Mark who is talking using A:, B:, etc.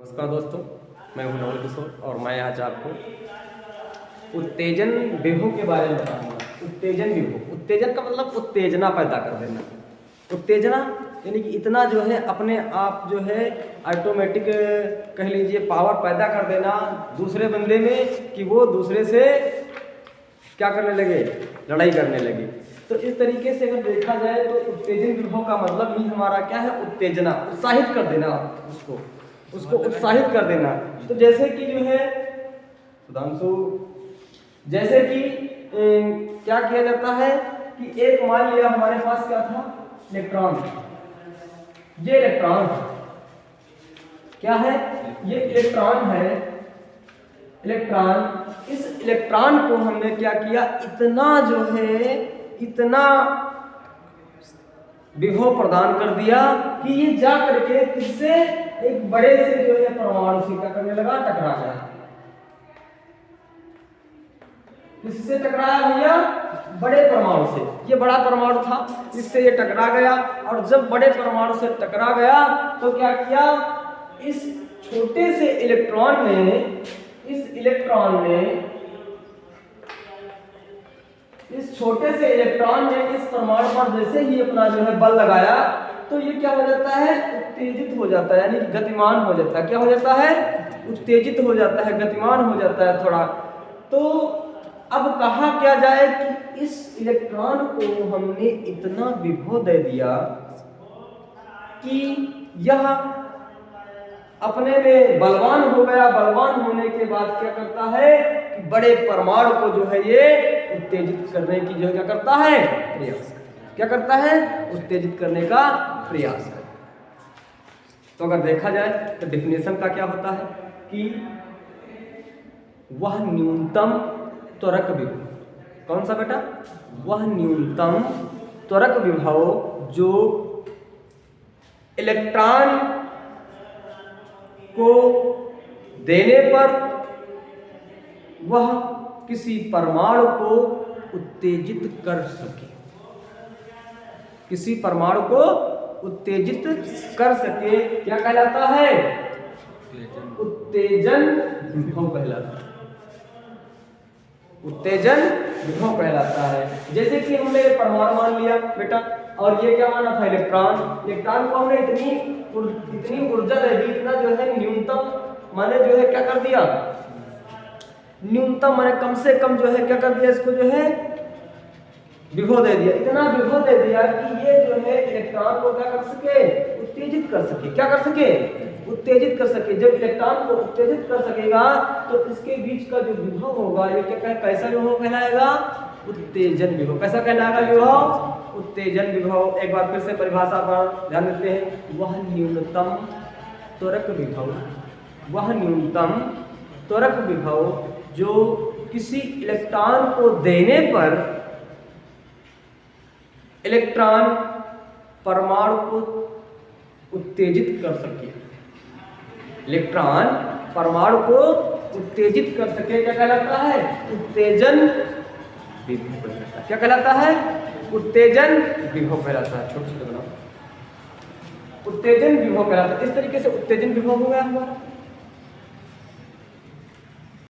A: नमस्कार दोस्तों, मैं हूं नवल किशोर और मैं आज आपको उत्तेजन विभव के बारे में बताऊंगा। उत्तेजन विभव, उत्तेजन का मतलब उत्तेजना पैदा कर देना। उत्तेजना यानी कि इतना जो है अपने आप जो है ऑटोमेटिक कह लीजिए पावर पैदा कर देना दूसरे बंदे में कि वो दूसरे से क्या करने लगे, लड़ाई करने लगे। तो इस तरीके से अगर देखा जाए तो उत्तेजन विभव का मतलब ही हमारा क्या है, उत्तेजना, उत्साहित कर देना, उसको उत्साहित कर देना। तो जैसे कि जो है सुधांशु, जैसे कि क्या किया जाता है कि एक मान लिया हमारे पास क्या था, इलेक्ट्रॉन। ये इलेक्ट्रॉन क्या है, ये इलेक्ट्रॉन है। इलेक्ट्रॉन, इस इलेक्ट्रॉन को हमने क्या किया, इतना जो है इतना विभव प्रदान कर दिया कि ये जा करके किससे, एक बड़े से जो है परमाणु से क्या करने लगा, टकरा गया। किससे टकराया भैया, बड़े परमाणु से। ये बड़ा परमाणु था, इससे ये टकरा गया। और जब बड़े परमाणु से टकरा गया तो क्या किया, इस छोटे से इलेक्ट्रॉन ने, इस छोटे से इलेक्ट्रॉन ने इस परमाणु पर जैसे ही अपना जो है बल लगाया तो ये क्या हो जाता है, उत्तेजित हो जाता है, यानी गतिमान हो जाता है। क्या हो जाता है, उत्तेजित हो जाता है, गतिमान हो जाता है थोड़ा। तो अब कहा क्या जाए कि इस इलेक्ट्रॉन को हमने इतना विभव दे दिया कि यह अपने में बलवान हो गया। बलवान होने के बाद क्या करता है कि बड़े परमाणु को जो है ये उत्तेजित करने की जो क्या करता है, प्रयास। क्या करता है, उत्तेजित करने का प्रयास। तो अगर देखा जाए तो डेफिनेशन का क्या होता है कि वह न्यूनतम त्वरक विभव, कौन सा बेटा, वह न्यूनतम त्वरक विभव जो इलेक्ट्रॉन को देने पर वह किसी परमाणु को उत्तेजित कर सके, किसी परमाणु को उत्तेजित कर सके, क्या कहलाता है, उत्तेजन विभव कहलाता है। उत्तेजन विभव कहलाता है। जैसे कि हमने परमाणु मान लिया बेटा, और ये क्या माना था, इलेक्ट्रॉन। इलेक्ट्रॉन को हमने इतनी ऊर्जा दे दी, इतना जो है न्यूनतम माने जो है क्या कर दिया, न्यूनतम माने कम से कम जो है क्या कर दिया, इसको जो है विभव दे दिया। इतना विभव दे दिया कि ये जो है इलेक्ट्रॉन को क्या कर सके, उत्तेजित कर सके। क्या कर सके, उत्तेजित कर सके। जब इलेक्ट्रॉन को उत्तेजित कर सकेगा तो इसके बीच का जो विभव होगा ये क्या, कैसा विभव कहलाएगा, उत्तेजन विभव। कैसा कहलाएगा विभव, उत्तेजन विभव। एक बार फिर से परिभाषा पर ध्यान देते हैं, वह न्यूनतम त्वरक विभव, वह न्यूनतम त्वरक विभव जो किसी इलेक्ट्रॉन को देने पर इलेक्ट्रॉन परमाणु को उत्तेजित कर सके। इलेक्ट्रॉन परमाणु को उत्तेजित कर सके, क्या कहलाता है, उत्तेजन विभव कहलाता है। क्या कहलाता है, उत्तेजन विभव कहलाता है। छोटे छोटे बनाओ, उत्तेजन विभव कहलाता है। इस तरीके से उत्तेजन विभव हो गया हमारा।